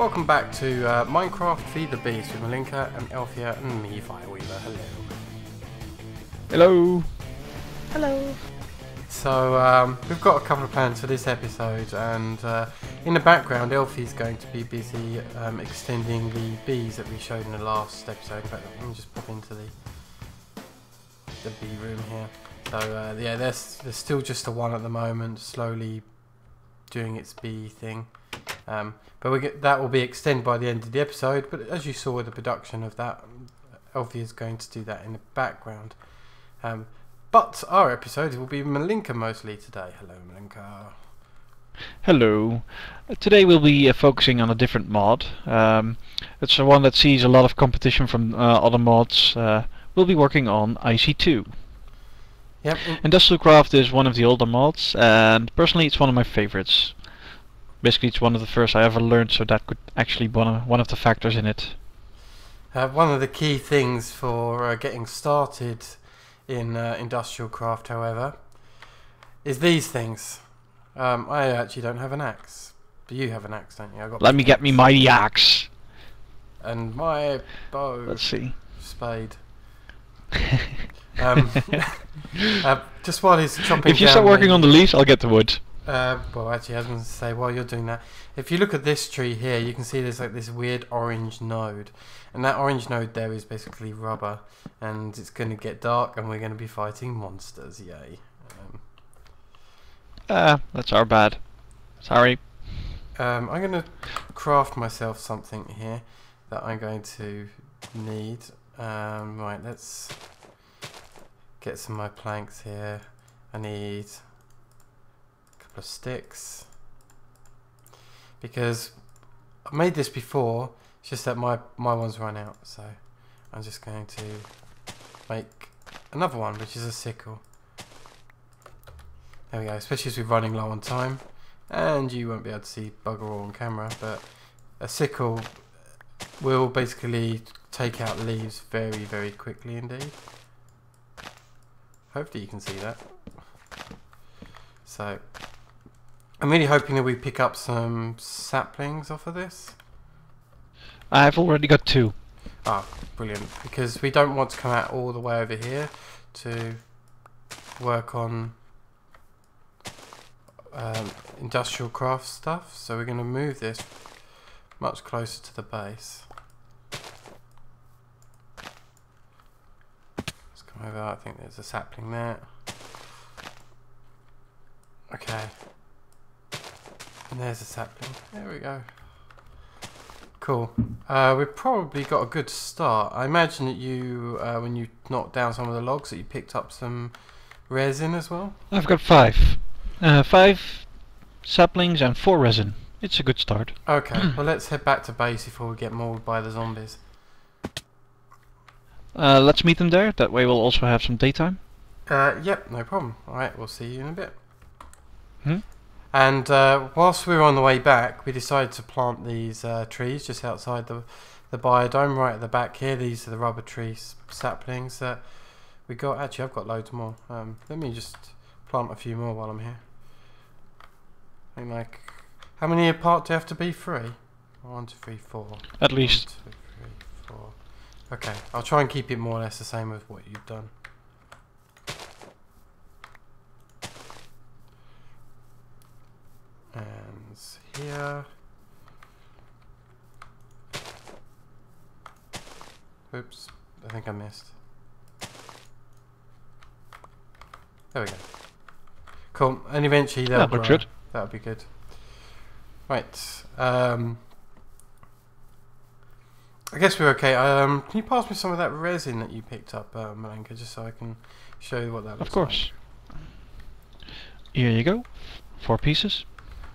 Welcome back to Minecraft Feed the Beast with Mallinka and Elthia and me, Fireweaver. Hello. Hello. Hello. So we've got a couple of plans for this episode, and in the background Elthie's going to be busy extending the bees that we showed in the last episode. In fact, let me just pop into the bee room here. So yeah, there's still just the one at the moment, slowly doing its bee thing. But that will be extended by the end of the episode. But as you saw with the production of that, Elthia is going to do that in the background. But our episode will be Mallinka mostly today. Hello, Mallinka. Hello. Today we'll be focusing on a different mod. It's one that sees a lot of competition from other mods. We'll be working on IC2. Yep. Industrial Craft is one of the older mods, and personally it's one of my favorites. Basically it's one of the first I ever learned, so that could actually be one of the factors in it. One of the key things for getting started in Industrial Craft, however, is these things. I actually don't have an axe. But you have an axe, don't you? Let me get me mighty axe. And my bow. Let's see. Spade. Just while he's chopping if you start working on the leaves, I'll get the wood. Well, actually, I was going to say, while you're doing that, if you look at this tree here, you can see there's like this weird orange node, and that orange node there is basically rubber, and it's going to get dark, and we're going to be fighting monsters. Yay! That's our bad. Sorry. I'm going to craft myself something here that I'm going to need. Right, let's get some of my planks here. I need of sticks, because I've made this before, it's just that my one's run out, so I'm just going to make another one, which is a sickle. There we go, especially as we're running low on time, and you won't be able to see bugger all on camera, but a sickle will basically take out leaves very, very quickly indeed. Hopefully you can see that. So I'm really hoping that we pick up some saplings off of this. I've already got 2. Ah, brilliant. Because we don't want to come out all the way over here to work on industrial craft stuff. So we're going to move this much closer to the base. Let's come over. I think there's a sapling there. Okay. And there's a sapling. There we go. Cool. We've probably got a good start. I imagine that you, when you knocked down some of the logs, that you picked up some resin as well? I've got 5. 5 saplings and 4 resin. It's a good start. Okay, well let's head back to base before we get mauled by the zombies. Let's meet them there. That way we'll also have some daytime. Yep, no problem. Alright, we'll see you in a bit. Hmm? And whilst we were on the way back, we decided to plant these trees just outside the biodome, right at the back here. These are the rubber tree saplings that we got. Actually, I've got loads more. Let me just plant a few more while I'm here. I think like, how many apart do you have to be? 3? 1, 2, 3, 4. At least. 1, 2, 3, 4. Okay, I'll try and keep it more or less the same as what you've done. And here. Oops, I think I missed. There we go. Cool, and eventually they'll grow. Good. That'll be good. Right. I guess we're okay. Can you pass me some of that resin that you picked up, Mallinka, just so I can show you what that looks like? Of course. Here you go. 4 pieces.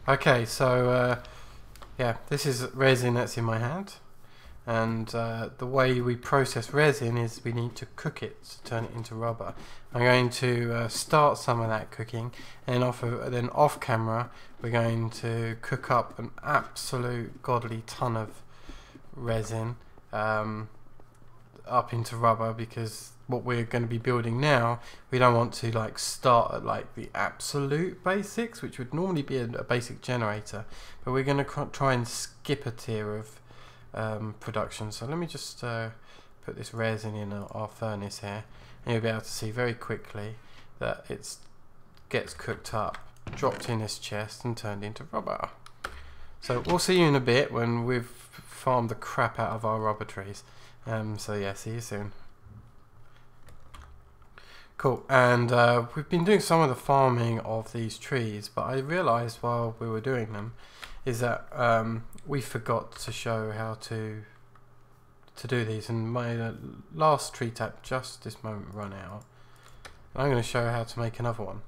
Okay, so yeah, this is resin that's in my hand, and the way we process resin is we need to cook it to turn it into rubber. I'm going to start some of that cooking, and then off camera we're going to cook up an absolute godly ton of resin up into rubber, because what we're going to be building now, we don't want to like start at like the absolute basics, which would normally be a basic generator, but we're going to try and skip a tier of production. So let me just put this resin in our furnace here, and you'll be able to see very quickly that it gets cooked up, dropped in this chest and turned into rubber. So we'll see you in a bit when we've farmed the crap out of our rubber trees. So yeah, see you soon. Cool, and we've been doing some of the farming of these trees, but I realised while we were doing them is that we forgot to show how to do these, and my last tree tap just this moment run out. And I'm going to show how to make another one,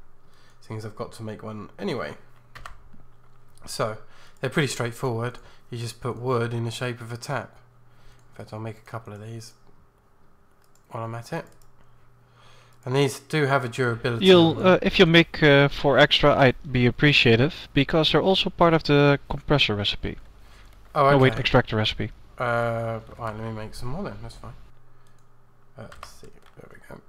seeing as I've got to make one anyway. So they're pretty straightforward. You just put wood in the shape of a tap. In fact, I'll make a couple of these while I'm at it. And these do have a durability. If you make 4 extra, I'd be appreciative, because they're also part of the compressor recipe. Oh, okay. Oh wait, extractor recipe. Right, let me make some more then. That's fine. Let's see. There we go.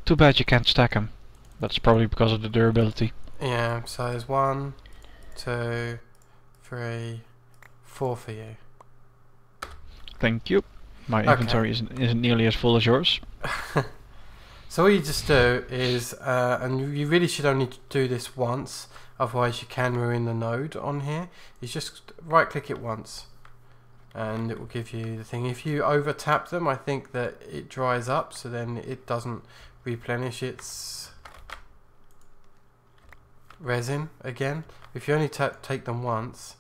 Too bad you can't stack them. That's probably because of the durability. Yeah. So there's 1, 2, 3, 4 for you. Thank you. My inventory isn't nearly as full as yours. So what you just do is, and you really should only do this once, otherwise you can ruin the node on here. You just right click it once and it will give you the thing. If you over tap them, I think that it dries up, so then it doesn't replenish its resin again. If you only take them once,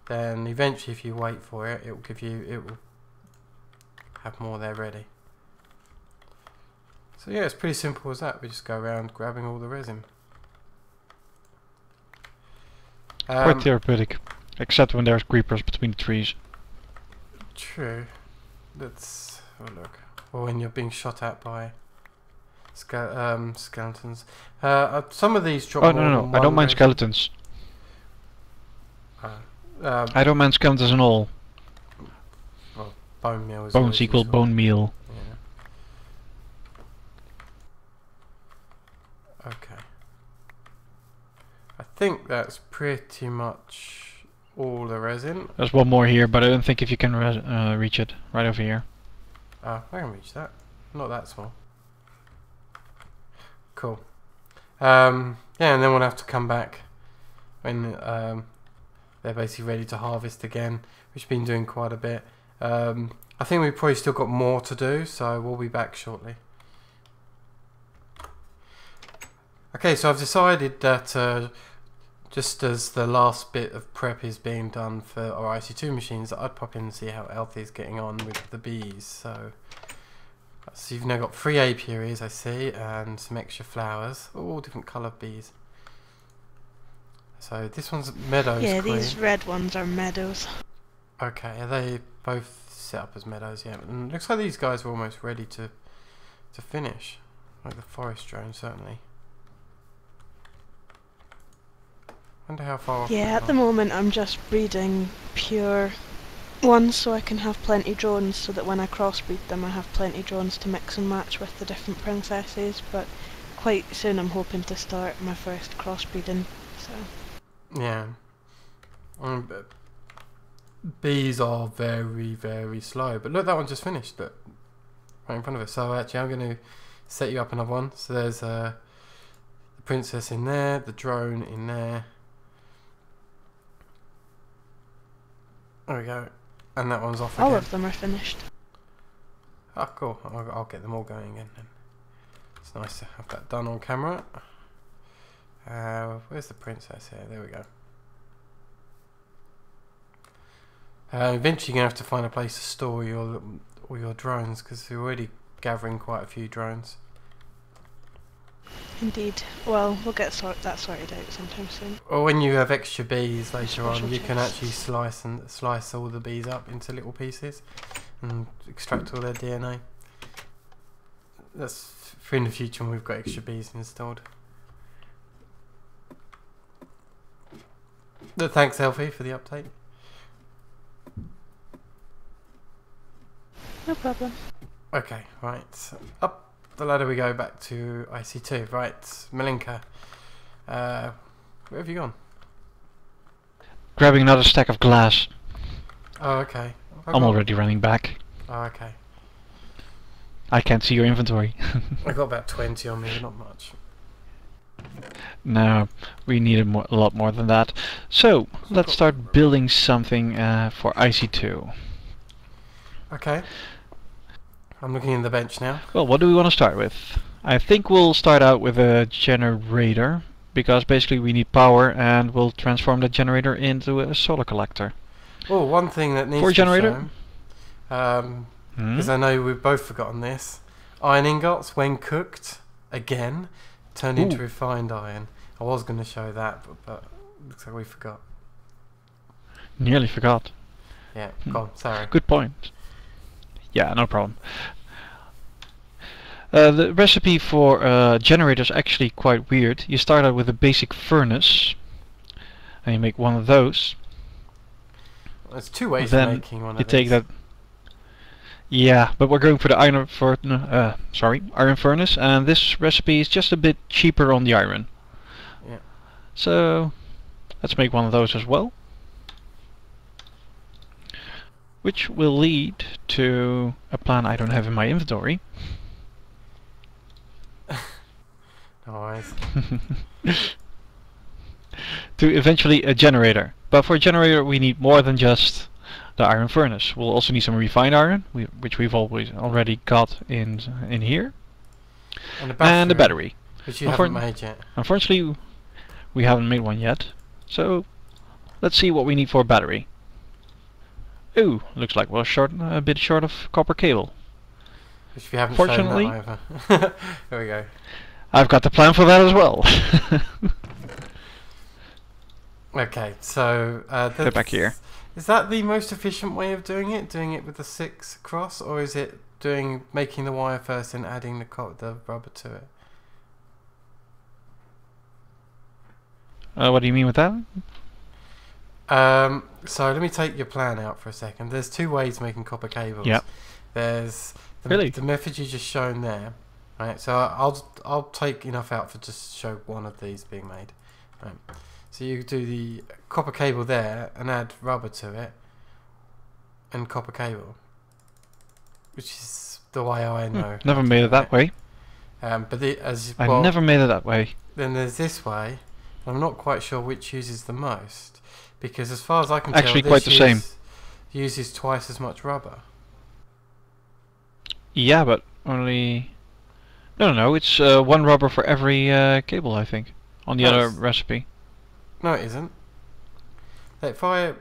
then eventually if you wait for it, it will have more there ready. So yeah, it's pretty simple as that. We just go around grabbing all the resin. Quite therapeutic, except when there's creepers between the trees. True. Let's have a look. Or when you're being shot at by skeletons. Some of these drop. Oh no, I don't mind skeletons. I don't mind skeletons at all. Well, bone meal is bones equal useful. Bone meal. Yeah. Okay. I think that's pretty much all the resin. There's one more here, but I don't think if you can reach it. Right over here. I can reach that. Not that small. Cool. Yeah, and then we'll have to come back when they're basically ready to harvest again, which we've been doing quite a bit. I think we've probably still got more to do, so we'll be back shortly. Okay, so I've decided that just as the last bit of prep is being done for our IC2 machines, I'd pop in and see how Elthia is getting on with the bees. So you've now got 3 apiaries, I see, and some extra flowers, all different coloured bees. So this one's meadows. Yeah, queen. these red ones are meadows. Okay, are they both set up as meadows? Yeah, and looks like these guys are almost ready to finish, like the forest drone certainly. Wonder how far off. Yeah, at the moment I'm just breeding pure ones so I can have plenty drones, so that when I crossbreed them I have plenty drones to mix and match with the different princesses, but quite soon I'm hoping to start my first crossbreeding, so... Yeah. But bees are very, very slow. But look, that one just finished. Look, right in front of us. So actually I'm going to set you up another one. So there's the princess in there, the drone in there. There we go. And that one's off again. All of them are finished. Oh, cool. I'll get them all going again then. It's nice to have that done on camera. Where's the princess here? There we go. Eventually you're going to have to find a place to store all your drones, because you're already gathering quite a few drones. Indeed. Well, we'll get that sorted out sometime soon. Or when you have extra bees later on, Special you can chests. actually slice all the bees up into little pieces and extract all their DNA. That's for in the future when we've got extra bees installed. But thanks, Elthia, for the update. No problem. Okay, right. Up the ladder we go back to IC2. Right, Mallinka. Where have you gone? Grabbing another stack of glass. Oh, okay. I'm already running back. Oh, okay. I can't see your inventory. I got about 20 on me, not much. No, we need a lot more than that. So, let's start building something for IC2. Okay. I'm looking in the bench now. Well, what do we want to start with? I think we'll start out with a generator, because basically we need power, and we'll transform the generator into a solar collector. Oh, one thing that needs For a to generator? be shown, because I know we've both forgotten this. Iron ingots, when cooked, again, turn into refined iron. I was going to show that, but looks like we forgot. Nearly forgot. Yeah, go on, sorry. Good point. Yeah, no problem. The recipe for generator is actually quite weird. You start out with a basic furnace, and you make one of those. There's two ways Then of making one you of take these. that. Yeah, but we're going for the iron furnace, and this recipe is just a bit cheaper on the iron. Yeah. So let's make one of those as well, which will lead to a plan I don't have in my inventory. No worries. To eventually a generator. But for a generator we need more than just the iron furnace. We'll also need some refined iron, which we've already got in here. And a battery. Which you haven't made yet. Unfortunately, we haven't made one yet. So let's see what we need for a battery. Ooh, looks like we're a bit short of copper cable. Which we haven't Fortunately, shown that either. There we go. I've got the plan for that as well. Okay, so Get back here. Is that the most efficient way of doing it? Doing it with the 6 across, or is it making the wire first and adding the rubber to it? What do you mean with that? So let me take your plan out for a second. There's 2 ways of making copper cables. Yep. There's Really? the method you just shown there, right? So I'll take enough out for just show one of these being made. Right. So you do the copper cable there and add rubber to it, and copper cable, which is the way I know. Never made it that way. But I never made it that way. Then there's this way. I'm not quite sure which uses the most, because as far as I can tell, Actually, quite the same. Uses twice as much rubber. Yeah, but only. No. It's 1 rubber for every cable, I think, on the other recipe. No, it isn't. So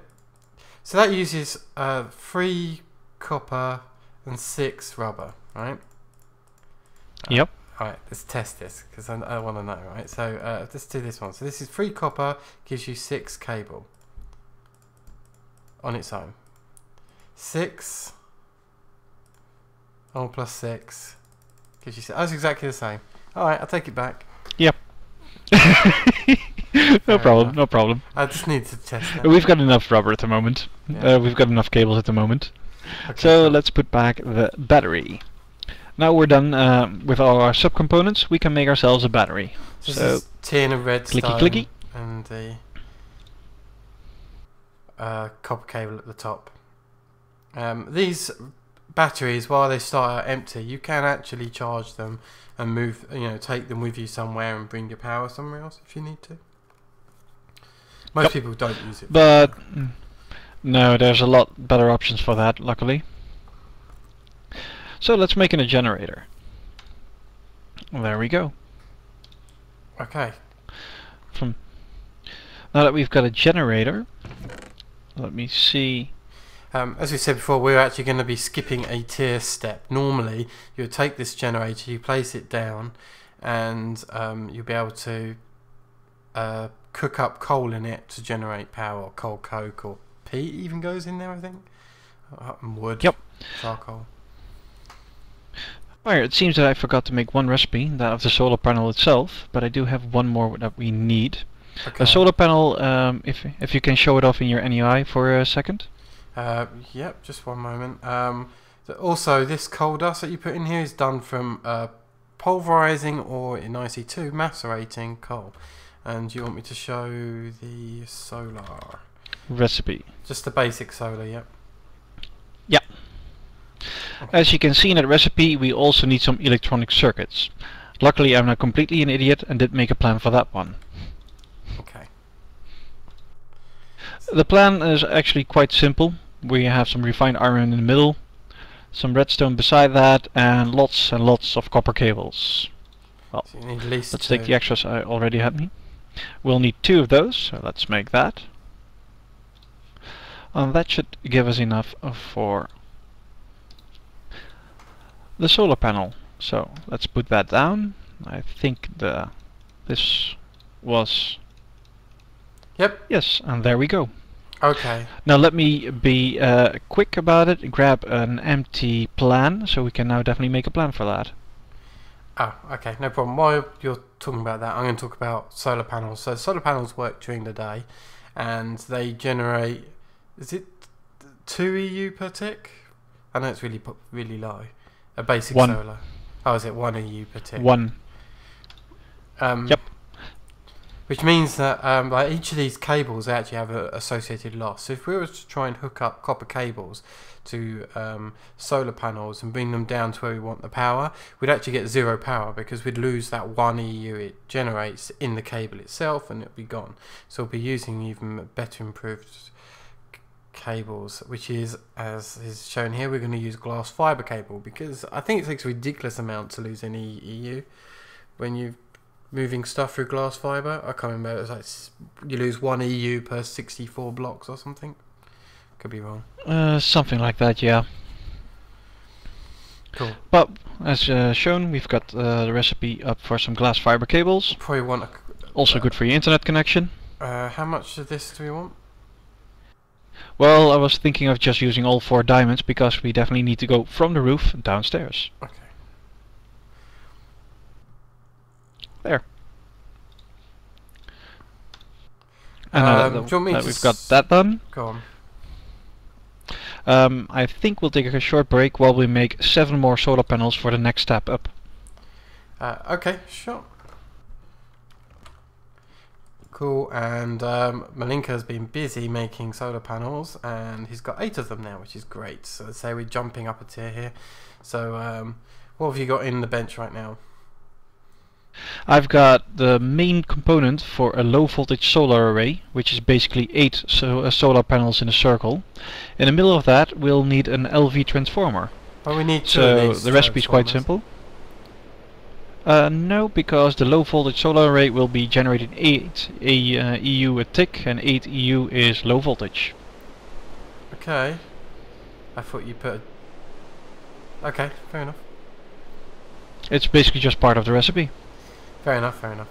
that uses 3 copper and 6 rubber, right? Yep. Alright, let's test this, because I want to know, right? So let's do this one. So this is 3 copper, gives you 6 cable on its own. 6 plus 6 gives you 6. That's exactly the same. Alright, I'll take it back. Yep. No problem. I just need to test that. We've got enough rubber at the moment. Yeah. We've got enough cables at the moment. Okay, So cool. let's put back the battery. Now we're done with all our subcomponents. We can make ourselves a battery. This So is tin of redstone clicky. and the copper cable at the top. These batteries, while they start out empty, you can actually charge them and move, take them with you somewhere and bring your power somewhere else if you need to. Most people don't use it. But no, there's a lot better options for that, luckily. So let's make a generator. There we go. Okay. Now that we've got a generator, let me see. As we said before, we're actually going to be skipping a tier step. Normally, you would take this generator, you place it down, and you'll be able to cook up coal in it to generate power, or coal coke, or peat even goes in there, I think. And wood. Yep. Charcoal. Alright, it seems that I forgot to make one recipe, that of the solar panel itself, but I do have one more that we need. Okay. A solar panel, if you can show it off in your NEI for a second. Yep, just one moment. So also, this coal dust that you put in here is done from pulverizing or in IC2 macerating coal. And you want me to show the solar recipe? Just the basic solar, yep. Yeah. Okay. As you can see in that recipe, we also need some electronic circuits. Luckily, I'm not completely an idiot and did make a plan for that one. Okay. The plan is actually quite simple. We have some refined iron in the middle, some redstone beside that, and lots of copper cables. Well, so you need at least let's take the extras I already had me. We'll need 2 of those, so let's make that. And that should give us enough for the solar panel. So let's put that down. I think this was... Yep. Yes, and there we go. Okay. Now let me be quick about it, grab an empty plan, so we can now definitely make a plan for that. Oh, okay, no problem. While you're talking about that, I'm going to talk about solar panels. So solar panels work during the day, and they generate, is it 2 EU per tick? I know it's really low. A basic 1. solar. Oh, is it 1 EU per tick? 1. Yep. Which means that like each of these cables they actually have an associated loss. So if we were to try and hook up copper cables to solar panels and bring them down to where we want the power, we'd actually get 0 power because we'd lose that 1 EU it generates in the cable itself and it'll be gone. So we'll be using even better improved cables, which is, as is shown here, we're going to use glass fiber cable because I think it takes a ridiculous amount to lose any EU when you moving stuff through glass fiber. I can't remember, it's like you lose 1 EU per 64 blocks or something. Could be wrong. Something like that, yeah. Cool. But as shown, we've got the recipe up for some glass fiber cables. Probably want Also good for your internet connection. how much of this do we want? Well, I was thinking of just using all 4 diamonds because we definitely need to go from the roof downstairs. Okay. There. And now do you want me that to we've got that done, Go on. I think we'll take a short break while we make 7 more solar panels for the next step up. Okay, sure. Cool, and Mallinka's been busy making solar panels, and he's got 8 of them now, which is great. So let's say we're jumping up a tier here. So what have you got in the bench right now? I've got the main component for a low voltage solar array, which is basically 8 solar panels in a circle. In the middle of that we'll need an LV transformer. Well, we need 2 so of these the recipe is quite simple. No, because the low voltage solar array will be generating 8 EU a tick, and 8 EU is low voltage. Okay. I thought you put okay, fair enough. It's basically just part of the recipe. Fair enough, fair enough.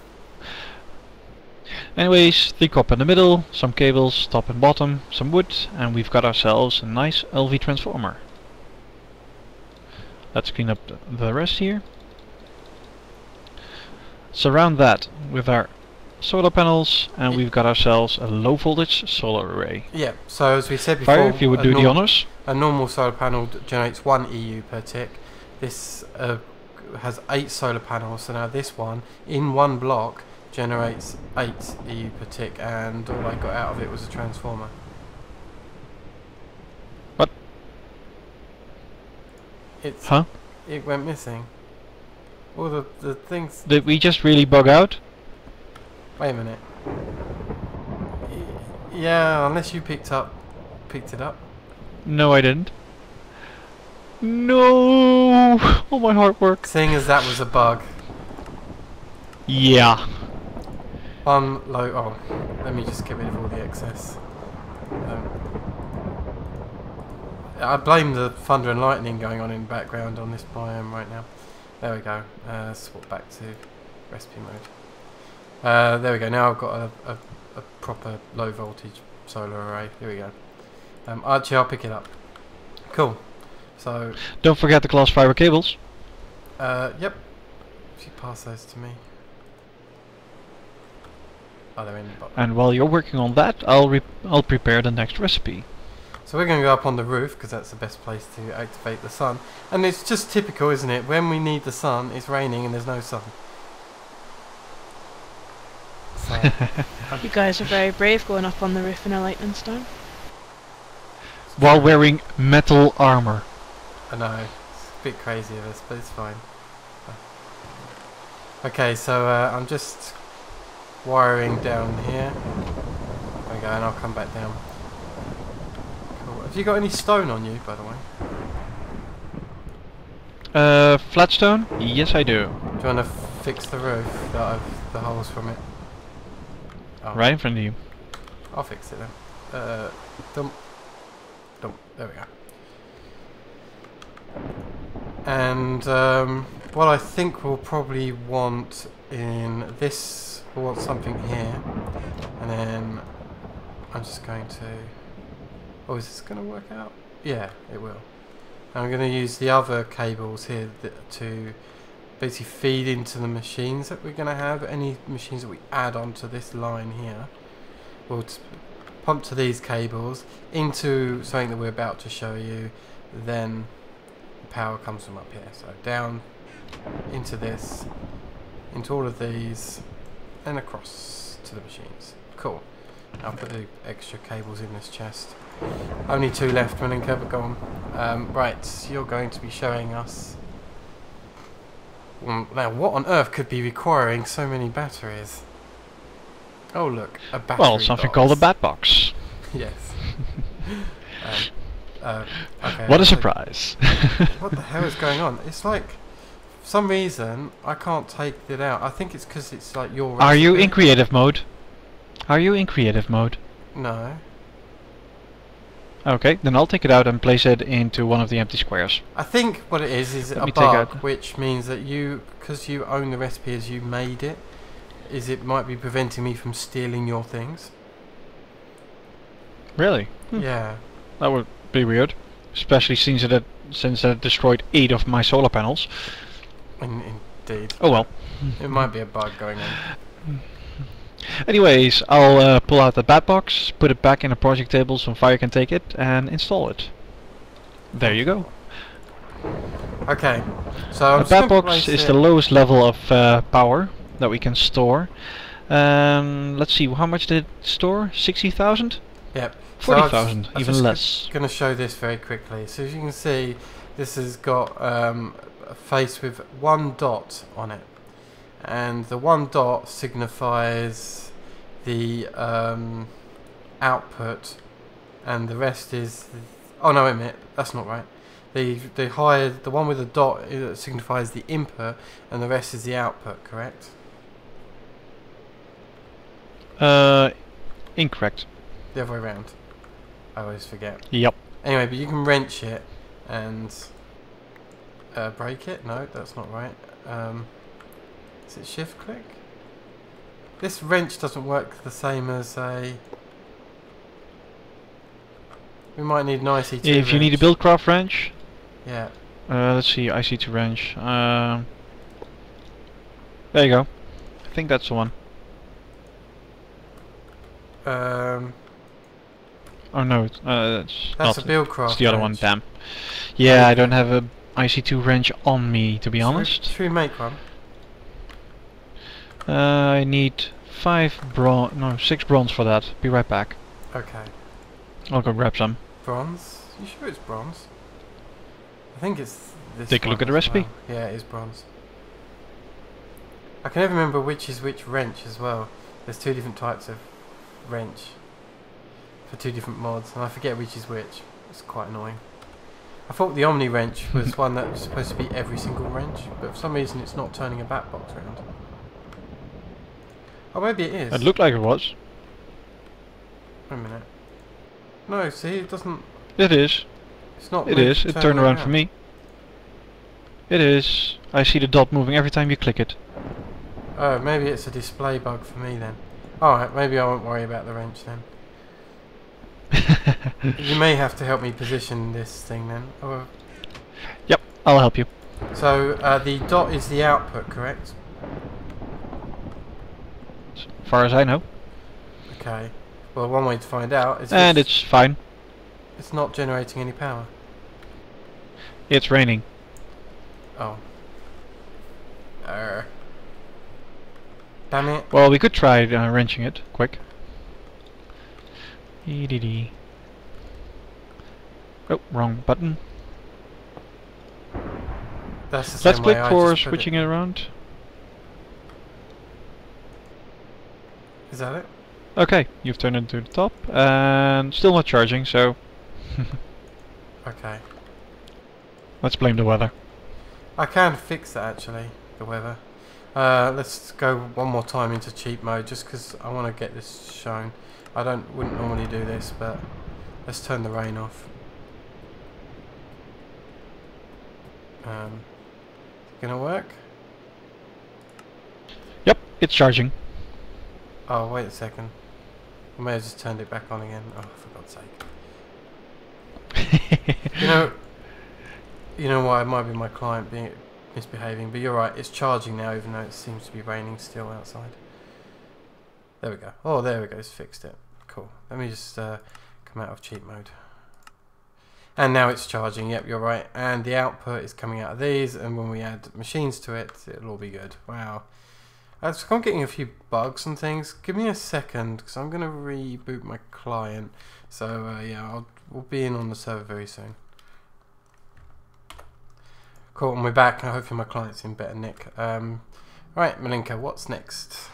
Anyways, 3 copper in the middle, some cables top and bottom, some wood, and we've got ourselves a nice LV transformer. Let's clean up the rest here. Surround that with our solar panels, and we've got ourselves a low voltage solar array. Yeah, so as we said before, Fire, if you would do the honors. A normal solar panel generates 1 EU per tick. This has 8 solar panels, so now this one in one block generates 8 EU per tick, and all I got out of it was a transformer. What? Huh? It went missing. All the things. Did we just really bug out? Wait a minute. Yeah, unless you picked it up. No, I didn't. No! All my hard work. Seeing as that was a bug. Yeah. Oh, let me just get rid of all the excess. I blame the thunder and lightning going on in the background on this biome right now. There we go. Swap back to recipe mode. There we go. Now I've got a proper low voltage solar array. Here we go. Actually, I'll pick it up. Cool. So. Don't forget the glass fiber cables. Yep. If you pass those to me. Oh, they're in the bottom. And while you're working on that, I'll prepare the next recipe. So we're going to go up on the roof because that's the best place to activate the sun. And it's just typical, isn't it? When we need the sun, it's raining and there's no sun. So, You guys are very brave going up on the roof in a lightning storm. While wearing metal armor. I know, it's a bit crazy of us, but it's fine. Okay, so I'm just wiring down here. There we go, and I'll come back down. Cool. Have you got any stone on you, by the way? Flatstone? Yes, I do. Do you want to fix the roof, the holes from it? Oh. Right in front of you. I'll fix it then. Dump. There we go. And what I think we'll probably want in this, we'll want something here, and then I'm just going to. Oh, is this going to work out? Yeah, it will. I'm going to use the other cables here to basically feed into the machines that we're going to have. Any machines that we add onto this line here, we'll pump to these cables into something that we're about to show you. Then the power comes from up here. So down into this, into all of these, and across to the machines. Cool. I'll put the extra cables in this chest. Only 2 left, Mallinka, but go on. Right, so you're going to be showing us. Now, what on earth could be requiring so many batteries? Oh, look, a battery Well, something box. called a bat box. Yes. Okay. What a surprise. What the hell is going on? It's like, for some reason, I can't take it out. I think it's because it's like your recipe. Are you in creative mode? Are you in creative mode? No. Okay, then I'll take it out and place it into one of the empty squares. I think what it is Let a me take bug, out- which means that because you own the recipe as you made it, it might be preventing me from stealing your things. Really? Yeah. That would be weird. Especially since it destroyed 8 of my solar panels. Indeed. Oh well. It might be a bug going on. Anyways, I'll pull out the bat box, put it back in a project table so Fire can take it, and install it. There you go. Okay. So I'm A just bat gonna box place is it- the lowest level of power that we can store. Let's see, how much did it store? 60,000? Yep. 40,000, I'm even just less. going to show this very quickly. So as you can see, this has got a face with 1 dot on it, and the 1 dot signifies the output, and the rest is. Oh no, wait a minute, that's not right. The one with the dot signifies the input, and the rest is the output. Correct? Incorrect. The other way around. I always forget. Yep. Anyway, but you can wrench it and break it. No, that's not right. Is it shift click? This wrench doesn't work the same as a. We might need an IC2 If you need a wrench. Buildcraft wrench, Yeah. let's see, IC2 wrench. There you go. I think that's the one. Oh no, that's That's not. a Buildcraft. It's the other one. wrench. Damn. Yeah, I don't have a IC2 wrench on me, to be honest. Should we make one? I need 6 bronze for that. Be right back. Okay. I'll go grab some. Bronze? You sure it's bronze? I think it's this. Take a look one at the as recipe. well. Yeah, it is bronze. I can never remember which is which wrench as well. There's 2 different types of wrench for 2 different mods, and I forget which is which. It's quite annoying. I thought the Omni wrench was one that was supposed to be every single wrench, but for some reason it's not turning a bat box around. Oh, maybe it is. It looked like it was. Wait a minute. No, see, it doesn't. It is. It's not. It is. It turned around for me. It is. I see the dot moving every time you click it. Oh, maybe it's a display bug for me then. Alright, maybe I won't worry about the wrench then. You may have to help me position this thing then. Oh, Yep, I'll help you. so the dot is the output, correct? As far as I know. Okay. Well, one way to find out is And if it's fine. It's not generating any power. It's raining. Oh. Damn it. Well, we could try wrenching it. Quick. EDD. Oh, wrong button. That's the Let's same way click I for just put switching it around. Is that it? Okay, you've turned it to the top, and still not charging, so Okay. let's blame the weather. I can fix that actually, the weather. Let's go one more time into cheat mode just because I want to get this shown. I wouldn't normally do this, but let's turn the rain off. Gonna work? Yep, it's charging. Oh, wait a second. I may have just turned it back on again. Oh, for God's sake. You know what? It might be my client being misbehaving, but you're right. It's charging now, even though it seems to be raining still outside. There we go. Oh, there we go. It's fixed it. Cool. Let me just come out of cheat mode. And now it's charging. Yep, you're right. And the output is coming out of these, and when we add machines to it, it'll all be good. Wow. So I'm getting a few bugs and things. Give me a second, because I'm going to reboot my client. So yeah, we'll be in on the server very soon. Cool, and we're back. Hopefully my client's in better nick. Right, Mallinka, what's next?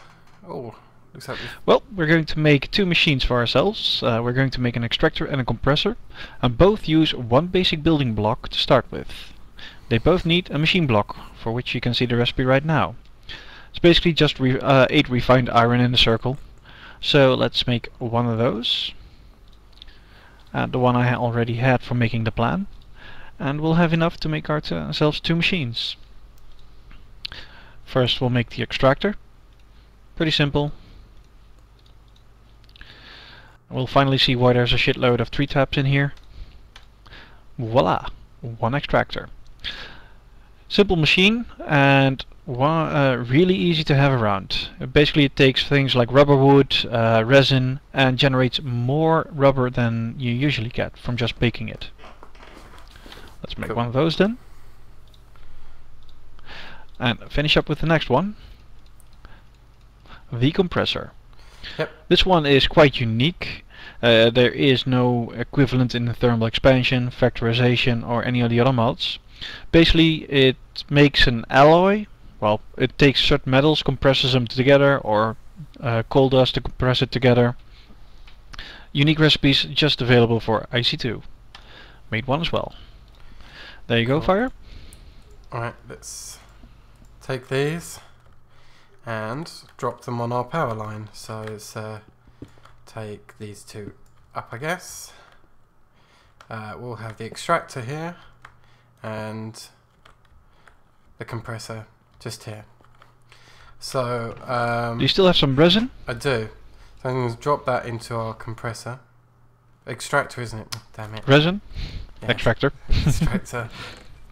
Oh, looks like Well, we're going to make two machines for ourselves. We're going to make an extractor and a compressor, and both use one basic building block to start with. They both need a machine block, for which you can see the recipe right now. It's basically just 8 refined iron in a circle. So let's make one of those. And the one I already had for making the plan. And we'll have enough to make ourselves two machines. First we'll make the extractor. Pretty simple. We'll finally see why there's a shitload of 3 tabs in here. Voila! One extractor. Simple machine, and really easy to have around. Basically it takes things like rubber wood, resin, and generates more rubber than you usually get from just baking it. Let's make one of those then. And finish up with the next one. The compressor. Yep. This one is quite unique. There is no equivalent in the thermal expansion, factorization, or any of the other mods. Basically it makes an alloy. Well, it takes certain metals, compresses them together, or coal dust to compress it together. Unique recipes just available for IC2. Made one as well. There you go, Fire. Alright, let's take these and drop them on our power line. So let's take these two up, I guess. We'll have the extractor here and the compressor just here. So do you still have some resin? I do. So I'm going to drop that into our compressor. Extractor, isn't it? Damn it. Resin? Yes. Extractor. Extractor.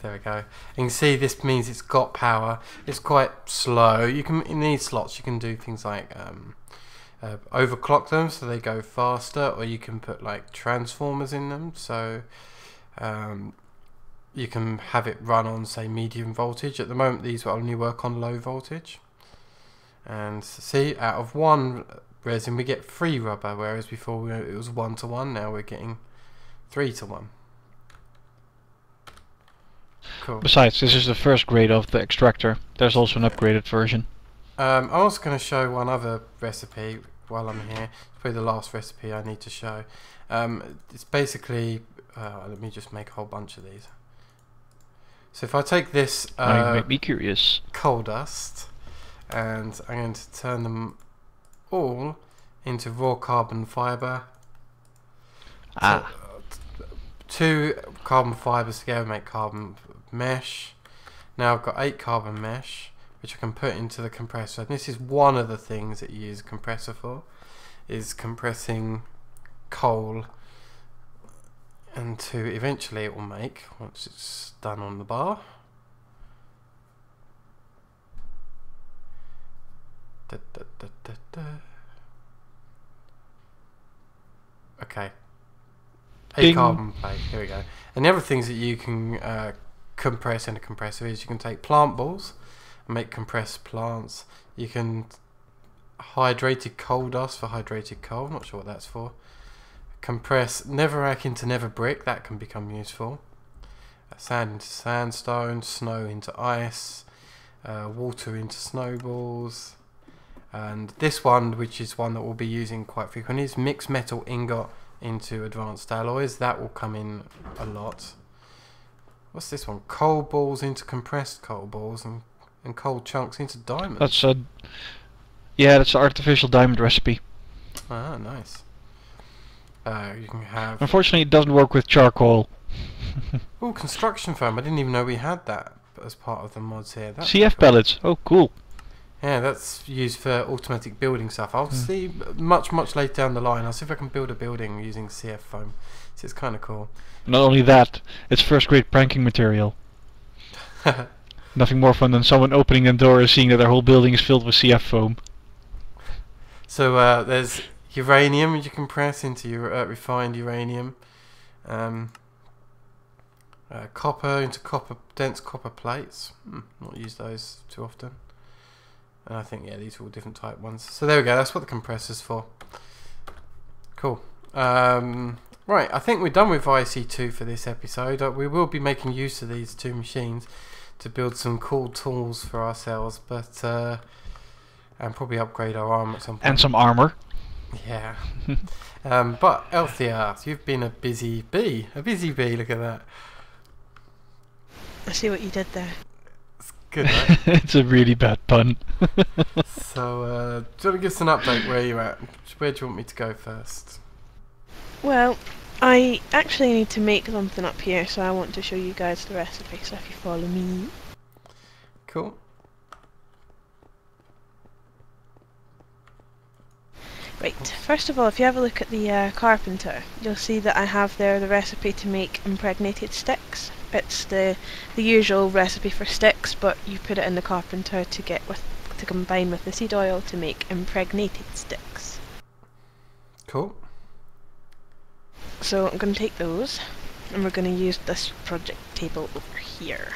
There we go. You can see this means it's got power. It's quite slow. You can, in these slots, you can do things like overclock them so they go faster, or you can put like transformers in them. So you can have it run on, say, medium voltage. At the moment, these will only work on low voltage. And see, out of one resin, we get 3 rubber, whereas before it was 1 to 1. Now we're getting 3 to 1. Cool. Besides, this is the first grade of the extractor. There's also an upgraded version. I'm also going to show one other recipe while I'm here. It's probably the last recipe I need to show. It's basically, let me just make a whole bunch of these. So if I take this Now you make me curious. coal dust, and I'm going to turn them all into raw carbon fibre. Ah. So, 2 carbon fibres together make carbon mesh. Now I've got 8 carbon mesh, which I can put into the compressor. And this is one of the things that you use a compressor for, is compressing coal, and to eventually it will make, once it's done on the bar, okay, A Ding. carbon plate. Here we go. And the other things that you can compress in a compressor is you can take plant balls and make compressed plants. You can hydrated coal dust for hydrated coal. Not sure what that's for. Compress netherrack into nether brick. That can become useful. Sand into sandstone. Snow into ice. Water into snowballs. And this one, which is one that we'll be using quite frequently, is mixed metal ingot into advanced alloys. That will come in a lot. What's this one? Coal balls into compressed coal balls, and coal chunks into diamonds. That's a that's an artificial diamond recipe. Ah, nice. You can have. Unfortunately, it doesn't work with charcoal. Oh, construction foam. I didn't even know we had that as part of the mods here. That's CF cool. pellets. Oh, cool. Yeah, that's used for automatic building stuff. I'll see much later down the line. I'll see if I can build a building using CF foam. So it's kind of cool. Not only that, it's first-grade pranking material. Nothing more fun than someone opening a door and seeing that their whole building is filled with CF foam. So there's uranium you can press into your refined uranium. Copper into dense copper plates. Not use those too often. And I think, yeah, these are all different type ones. So there we go, that's what the compressor's for. Cool. Right, I think we're done with IC2 for this episode. We will be making use of these two machines to build some cool tools for ourselves, but and probably upgrade our armor at some point. And some armor. Yeah. But Elthia, you've been a busy bee. Look at that. I see what you did there. Good, right? It's a really bad pun. So, do you want to give us an update where you're at? Where do you want me to go first? Well, I actually need to make something up here, so I want to show you guys the recipe, so if you follow me. Cool. Right, first of all, if you have a look at the carpenter, you'll see that I have there the recipe to make impregnated sticks. It's the usual recipe for sticks, but you put it in the carpenter to combine with the seed oil to make impregnated sticks. Cool. So I'm going to take those, and we're going to use this project table over here.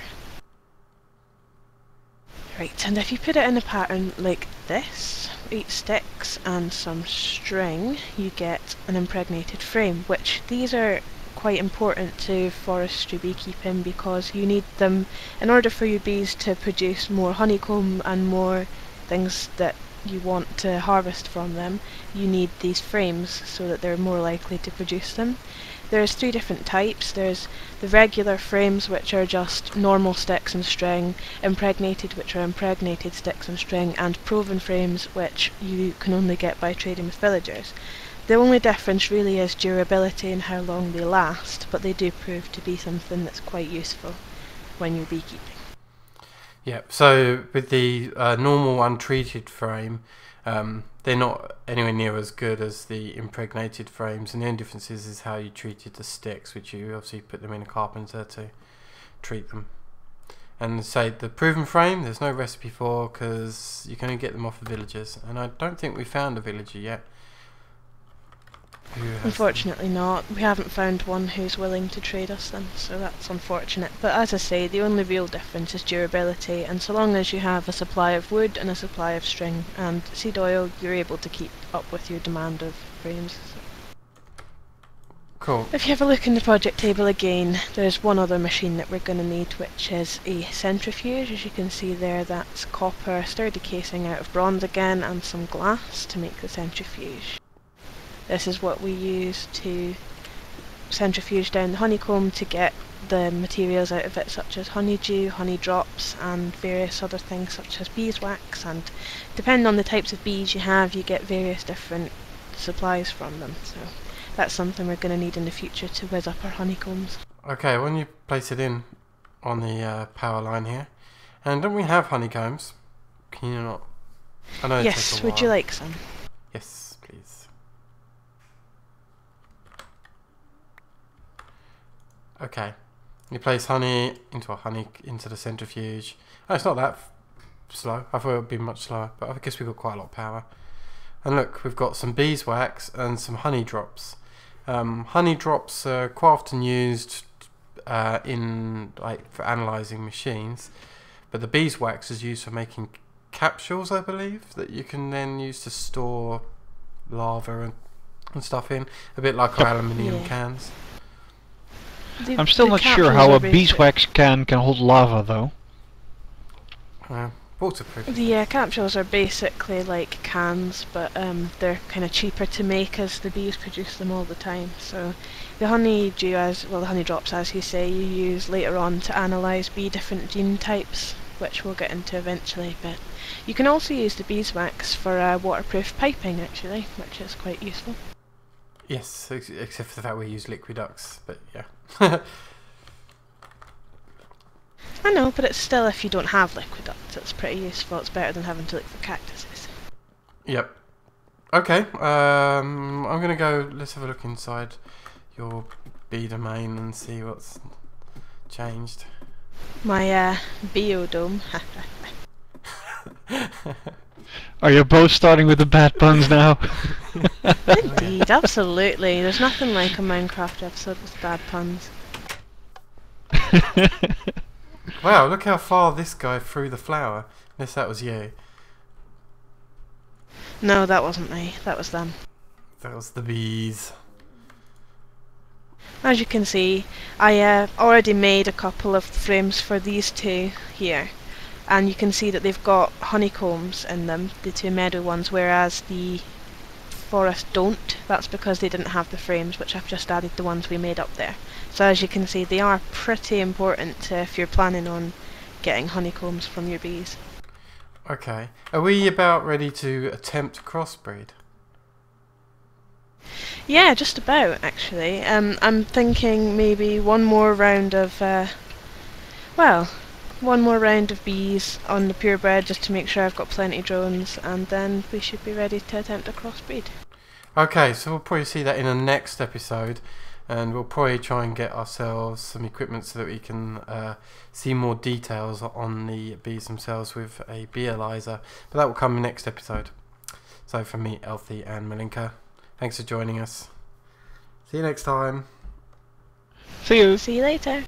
Right, and if you put it in a pattern like this, 8 sticks and some string, you get an impregnated frame, which these are quite important to forestry beekeeping because you need them in order for your bees to produce more honeycomb and more things that you want to harvest from them. You need these frames so that they're more likely to produce them. There's 3 different types. There's the regular frames, which are just normal sticks and string, impregnated, which are impregnated sticks and string, and proven frames, which you can only get by trading with villagers. The only difference really is durability and how long they last, but they do prove to be something that's quite useful when you're beekeeping. Yeah, so with the normal untreated frame, they're not anywhere near as good as the impregnated frames, and the only difference is how you treated the sticks, which you obviously put them in a carpenter to treat them. And say the proven frame, there's no recipe for because you can only get them off of villagers, and I don't think we found a villager yet. Unfortunately not. We haven't found one who's willing to trade us them, so that's unfortunate. But as I say, the only real difference is durability, and so long as you have a supply of wood and a supply of string and seed oil, you're able to keep up with your demand of frames. Cool. If you have a look in the project table again, there's one other machine that we're going to need, which is a centrifuge. As you can see there, that's copper, sturdy casing out of bronze again, and some glass to make the centrifuge. This is what we use to centrifuge down the honeycomb to get the materials out of it, such as honeydew, honey drops, and various other things such as beeswax. And depending on the types of bees you have, you get various different supplies from them. So that's something we're going to need in the future to whiz up our honeycombs. Okay, when you place it in on the power line here, and don't we have honeycombs? Can you not? I know. Yes, would you like some? Yes, please. Okay, you place honey into the centrifuge. Oh, it's not that slow. I thought it would be much slower, but I guess we've got quite a lot of power. And look, we've got some beeswax and some honey drops. Honey drops are quite often used in for analysing machines, but the beeswax is used for making capsules, I believe, that you can then use to store larvae and stuff in, a bit like our aluminium cans. I'm still not sure how a beeswax can hold lava though. Waterproof. The capsules are basically like cans, but they're kind of cheaper to make as the bees produce them all the time. So the honeydew, the honey drops, as you say, you use later on to analyse bee different gene types, which we'll get into eventually. But you can also use the beeswax for waterproof piping, actually, which is quite useful. Yes, except for the fact we use liquiducts, but yeah. I know, but it's still, if you don't have liquiducts, it's pretty useful. It's better than having to look for cactuses. Yep. Okay, I'm gonna go, let's have a look inside your bee domain and see what's changed. My biodome. Are you both starting with the bad puns now? Indeed, absolutely. There's nothing like a Minecraft episode with bad puns. Wow, look how far this guy threw the flower. Unless that was you. No, that wasn't me. That was them. That was the bees. As you can see, I already made a couple of frames for these two here. And you can see that they've got honeycombs in them, the two meadow ones, whereas the forest don't. That's because they didn't have the frames, which I've just added the ones we made up there. So as you can see, they are pretty important if you're planning on getting honeycombs from your bees. Okay. Are we about ready to attempt crossbreed? Yeah, just about, actually. I'm thinking maybe one more round of, one more round of bees on the purebred just to make sure I've got plenty drones, and then we should be ready to attempt a crossbreed. Okay, so we'll probably see that in the next episode, and we'll probably try and get ourselves some equipment so that we can see more details on the bees themselves with a bee analyzer. But that will come in the next episode. So from me, Elthia and Mallinka, thanks for joining us. See you next time. See you. See you later.